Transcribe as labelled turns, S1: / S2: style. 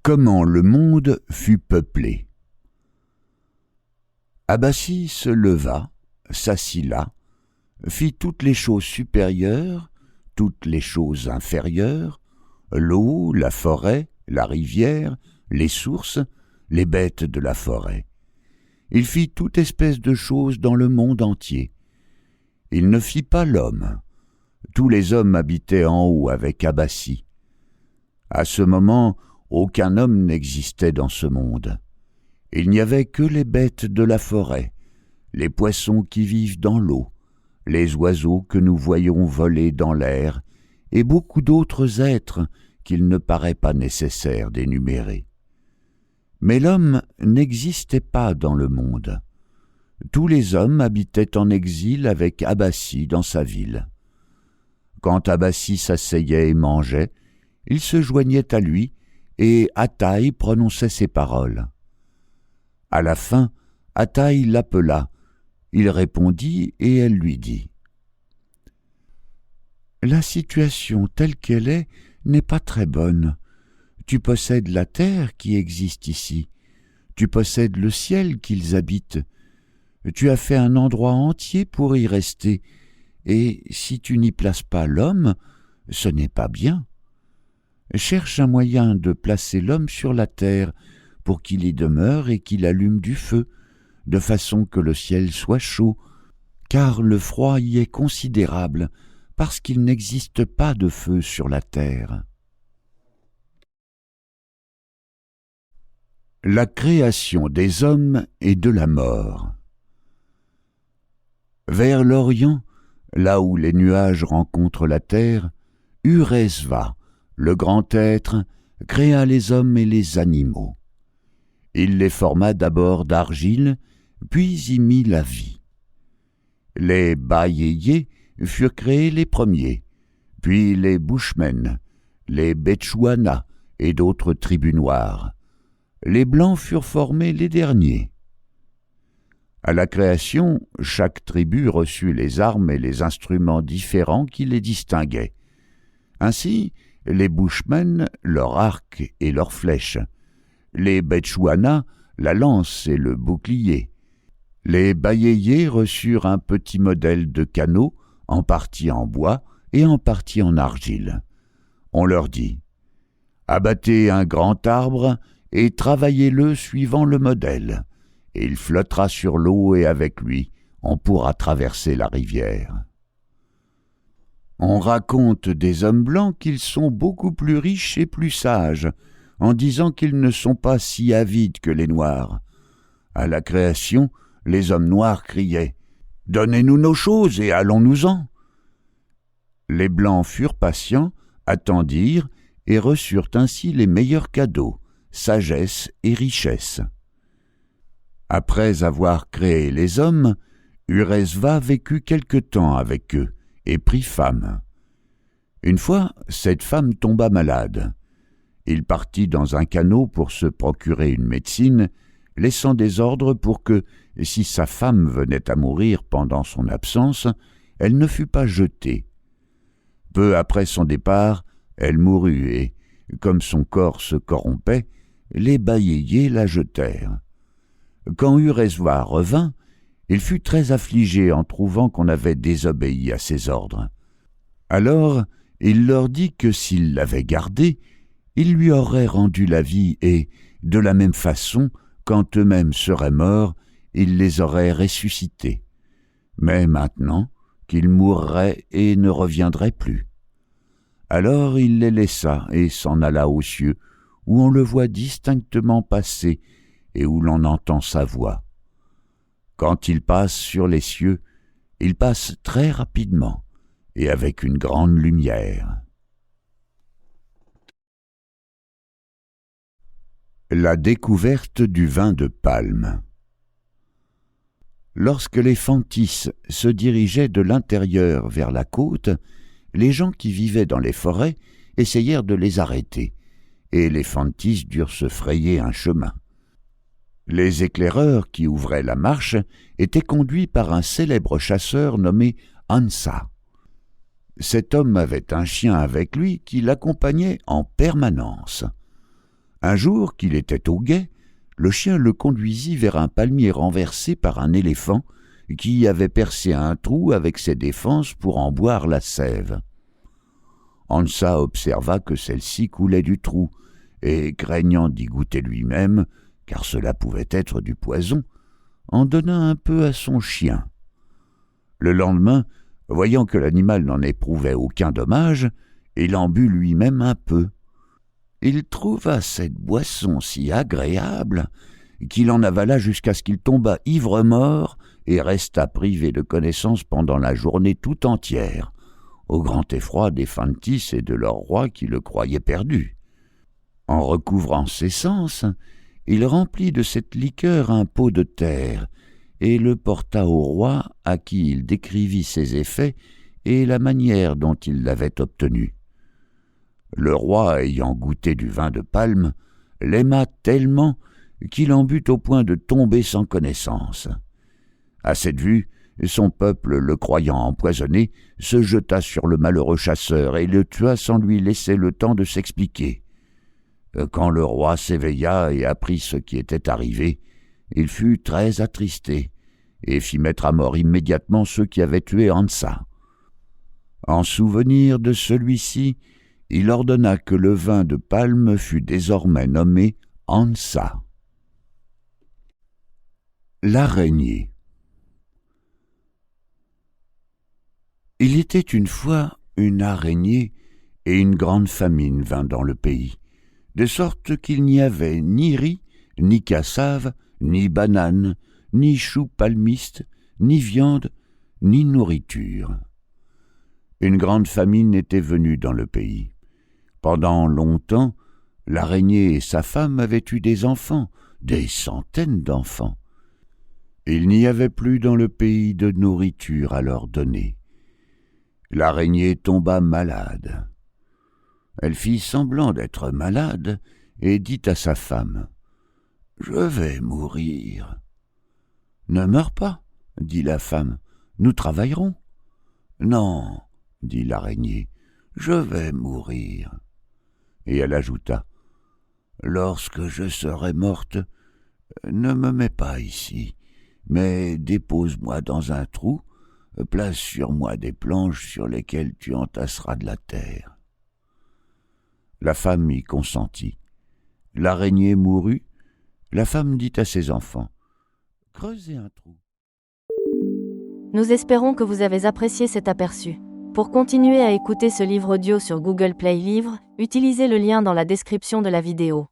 S1: Comment le monde fut peuplé. Abassi se leva, s'assit là, fit toutes les choses supérieures, toutes les choses inférieures, l'eau, la forêt, la rivière, les sources, les bêtes de la forêt. Il fit toute espèce de choses dans le monde entier. Il ne fit pas l'homme. Tous les hommes habitaient en haut avec Abassi. À ce moment, aucun homme n'existait dans ce monde. Il n'y avait que les bêtes de la forêt, les poissons qui vivent dans l'eau, les oiseaux que nous voyons voler dans l'air, et beaucoup d'autres êtres qu'il ne paraît pas nécessaire d'énumérer. Mais l'homme n'existait pas dans le monde. Tous les hommes habitaient en exil avec Abassi dans sa ville. Quand Abassi s'asseyait et mangeait, il se joignait à lui, et Ataï prononçait ces paroles. À la fin, Ataï l'appela. Il répondit et elle lui dit « La situation telle qu'elle est n'est pas très bonne. Tu possèdes la terre qui existe ici. Tu possèdes le ciel qu'ils habitent. Tu as fait un endroit entier pour y rester, et si tu n'y places pas l'homme, ce n'est pas bien. Cherche un moyen de placer l'homme sur la terre pour qu'il y demeure et qu'il allume du feu, de façon que le ciel soit chaud, car le froid y est considérable, parce qu'il n'existe pas de feu sur la terre. » La création des hommes et de la mort. Vers l'Orient, là où les nuages rencontrent la terre, Uresva, le grand être, créa les hommes et les animaux. Il les forma d'abord d'argile, puis y mit la vie. Les Bayéyés furent créés les premiers, puis les Bushmen, les Betchouana et d'autres tribus noires. Les Blancs furent formés les derniers. À la création, chaque tribu reçut les armes et les instruments différents qui les distinguaient. Ainsi, les Bushmen, leur arc et leurs flèches, les Betchouana, la lance et le bouclier. Les Bayéyés reçurent un petit modèle de canot, en partie en bois et en partie en argile. On leur dit « Abattez un grand arbre et travaillez-le suivant le modèle, et il flottera sur l'eau et avec lui, on pourra traverser la rivière. » On raconte des hommes blancs qu'ils sont beaucoup plus riches et plus sages, en disant qu'ils ne sont pas si avides que les noirs. À la création, les hommes noirs criaient « Donnez-nous nos choses et allons-nous-en !» Les blancs furent patients, attendirent et reçurent ainsi les meilleurs cadeaux, sagesse et richesse. Après avoir créé les hommes, Uresva vécut quelque temps avec eux et prit femme. Une fois, cette femme tomba malade. Il partit dans un canot pour se procurer une médecine, laissant des ordres pour que, si sa femme venait à mourir pendant son absence, elle ne fût pas jetée. Peu après son départ, elle mourut et, comme son corps se corrompait, les Bayéyés la jetèrent. Quand Uresva revint, il fut très affligé en trouvant qu'on avait désobéi à ses ordres. Alors il leur dit que s'ils l'avaient gardée, ils lui auraient rendu la vie et, de la même façon, quand eux-mêmes seraient morts, il les aurait ressuscités. Mais maintenant, qu'ils mourraient et ne reviendraient plus. Alors il les laissa et s'en alla aux cieux, où on le voit distinctement passer et où l'on entend sa voix. Quand il passe sur les cieux, il passe très rapidement et avec une grande lumière. La découverte du vin de palme. Lorsque les Fantis se dirigeaient de l'intérieur vers la côte, les gens qui vivaient dans les forêts essayèrent de les arrêter, et les Fantis durent se frayer un chemin. Les éclaireurs qui ouvraient la marche étaient conduits par un célèbre chasseur nommé Ansa. Cet homme avait un chien avec lui qui l'accompagnait en permanence. Un jour qu'il était au guet, le chien le conduisit vers un palmier renversé par un éléphant qui y avait percé un trou avec ses défenses pour en boire la sève. Hansa observa que celle-ci coulait du trou, et, craignant d'y goûter lui-même, car cela pouvait être du poison, en donna un peu à son chien. Le lendemain, voyant que l'animal n'en éprouvait aucun dommage, il en but lui-même un peu. Il trouva cette boisson si agréable qu'il en avala jusqu'à ce qu'il tombât ivre-mort et resta privé de connaissance pendant la journée tout entière, au grand effroi des Fantis et de leur roi qui le croyaient perdu. En recouvrant ses sens, il remplit de cette liqueur un pot de terre et le porta au roi, à qui il décrivit ses effets et la manière dont il l'avait obtenu. Le roi, ayant goûté du vin de palme, l'aima tellement qu'il en but au point de tomber sans connaissance. À cette vue, son peuple, le croyant empoisonné, se jeta sur le malheureux chasseur et le tua sans lui laisser le temps de s'expliquer. Quand le roi s'éveilla et apprit ce qui était arrivé, il fut très attristé et fit mettre à mort immédiatement ceux qui avaient tué Hansa. En souvenir de celui-ci, il ordonna que le vin de palme fût désormais nommé Hansa. L'araignée. Il était une fois une araignée, et une grande famine vint dans le pays, de sorte qu'il n'y avait ni riz, ni cassave, ni banane, ni choux palmistes, ni viande, ni nourriture. Une grande famine était venue dans le pays. Pendant longtemps, l'araignée et sa femme avaient eu des enfants, des centaines d'enfants. Il n'y avait plus dans le pays de nourriture à leur donner. L'araignée tomba malade. Elle fit semblant d'être malade et dit à sa femme : « Je vais mourir. »« Ne meurs pas, » dit la femme, « nous travaillerons. »« Non, » dit l'araignée, « je vais mourir. » Et elle ajouta : « Lorsque je serai morte, ne me mets pas ici, mais dépose-moi dans un trou, place sur moi des planches sur lesquelles tu entasseras de la terre. » La femme y consentit. L'araignée mourut. La femme dit à ses enfants : « Creusez un trou. »
S2: Nous espérons que vous avez apprécié cet aperçu. Pour continuer à écouter ce livre audio sur Google Play Livres, utilisez le lien dans la description de la vidéo.